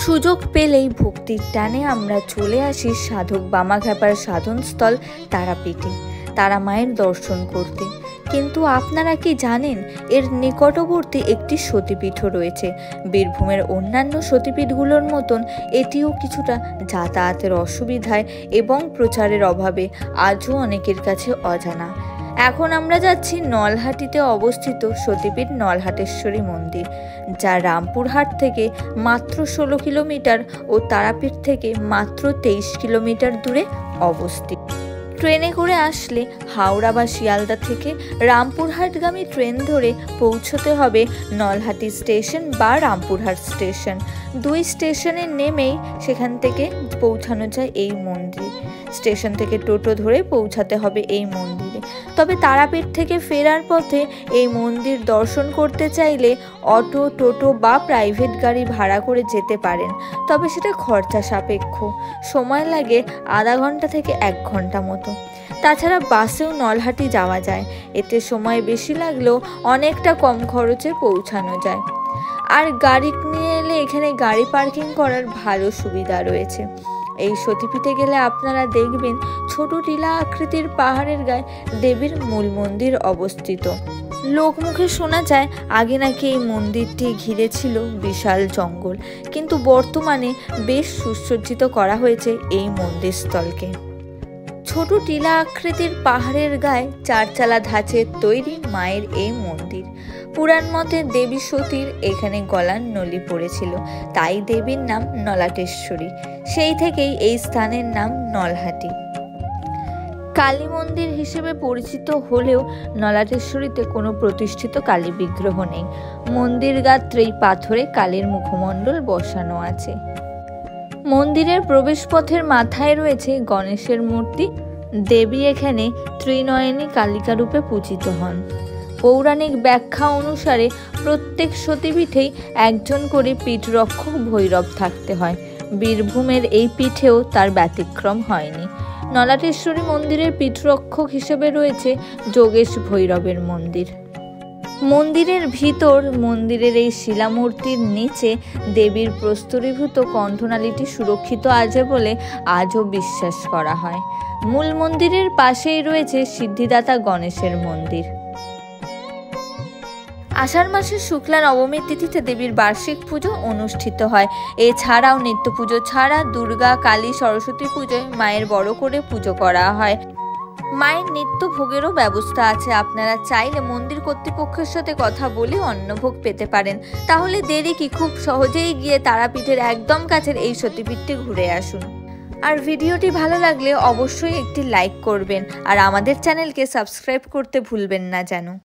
সুযোগ পেলেই ভক্তির টানে আমরা চলে আসি সাধক বামাখ্যাপার সাধনস্থল তারাপীঠে তারা মায়ের দর্শন করতে। কিন্তু আপনারা কি জানেন এর নিকটবর্তী একটি সতীপীঠও রয়েছে। বীরভূমের অন্যান্য সতীপীঠগুলোর মতন এটিও কিছুটা যাতায়াতের অসুবিধায় এবং প্রচারের অভাবে আজও অনেকের কাছে অজানা। এখন আমরা যাচ্ছি নলহাটিতে অবস্থিত সতীপীঠ নলহাটেশ্বরী মন্দির, যা রামপুরহাট থেকে মাত্র 16 কিলোমিটার ও তারাপীঠ থেকে মাত্র 23 কিলোমিটার দূরে অবস্থিত। ট্রেনে করে আসলে হাওড়া বা শিয়ালদা থেকে রামপুরহাটগামী ট্রেন ধরে পৌঁছতে হবে নলহাটি স্টেশন বা রামপুরহাট স্টেশন। দুই স্টেশনে নেমেই সেখান থেকে পৌঁছানো যায় এই মন্দির। স্টেশন থেকে টোটো ধরে পৌঁছাতে হবে এই মন্দিরে। তবে তারাপীঠ থেকে ফেরার পথে এই মন্দির দর্শন করতে চাইলে অটো, টোটো বা প্রাইভেট গাড়ি ভাড়া করে যেতে পারেন। তবে সেটা খরচা সাপেক্ষ, সময় লাগে আধা ঘন্টা থেকে 1 ঘন্টা মতো। তাছাড়া বাসেও নলহাটি যাওয়া যায়, এতে সময় বেশি লাগলেও অনেকটা কম খরচে পৌঁছানো যায়। আর গাড়ি নিয়ে এলে এখানে গাড়ি পার্কিং করার ভালো সুবিধা রয়েছে। এই সতীপীঠে গেলে আপনারা দেখবেন ছোট টিলা আকৃতির পাহাড়ের গায়ে দেবীর মূল মন্দির অবস্থিত। লোকমুখে শোনা যায় আগে নাকি এই মন্দিরটি ঘিরে ছিল বিশাল জঙ্গল, কিন্তু বর্তমানে বেশ সুসজ্জিত করা হয়েছে এই মন্দিরস্থলকে। ছোট টিলা আকৃতির পাহাড়ের গায়ে 4 চালা ধাঁচের তৈরি মায়ের এই মন্দির। পুরাণ মতে দেবী সতীর এখানে গলার নলি পড়েছিল, তাই দেবীর নাম নলাটেশ্বরী। সেই থেকেই এই স্থানের নাম নলহাটি। কালী মন্দির হিসেবে পরিচিত হলেও নলাটেশ্বরীতে কোনো প্রতিষ্ঠিত কালী বিগ্রহ নেই। মন্দির গাত্রেই পাথরে কালীর মুখমণ্ডল বসানো আছে। মন্দিরের প্রবেশপথের মাথায় রয়েছে গণেশের মূর্তি। দেবী এখানে ত্রিনয়নী কালিকা রূপে পূজিত হন। পৌরাণিক ব্যাখ্যা অনুসারে প্রত্যেক সতীপীঠেই একজন করে পীঠরক্ষক ভৈরব থাকতে হয়। বীরভূমের এই পীঠেও তার ব্যতিক্রম হয়নি। নলাটেশ্বরী মন্দিরের পীঠরক্ষক হিসেবে রয়েছে যোগেশ ভৈরবের মন্দির। মন্দিরের ভিতর মন্দিরের এই শিলামূর্তির নিচে দেবীর প্রস্তরীভূত কণ্ঠনালীটি সুরক্ষিত আছে বলে আজও বিশ্বাস করা হয়। মূল মন্দিরের পাশেই রয়েছে সিদ্ধিদাতা গণেশের মন্দির। আষাঢ় মাসের শুক্লা নবমীর তিথিতে দেবীর বার্ষিক পুজো অনুষ্ঠিত হয়। এছাড়াও নিত্য পুজো ছাড়া দুর্গা, কালী, সরস্বতী পুজোয় মায়ের বড় করে পুজো করা হয়। মায়ের নিত্য ভোগেরও ব্যবস্থা আছে। আপনারা চাইলে মন্দির কর্তৃপক্ষের সাথে কথা বলে অন্নভোগ পেতে পারেন। তাহলে দেরি কি, খুব সহজেই গিয়ে তারাপীঠের একদম কাছের এই সতীপীঠটি ঘুরে আসুন। আর ভিডিওটি ভালো লাগলে অবশ্যই একটি লাইক করবেন আর আমাদের চ্যানেলকে সাবস্ক্রাইব করতে ভুলবেন না যেন।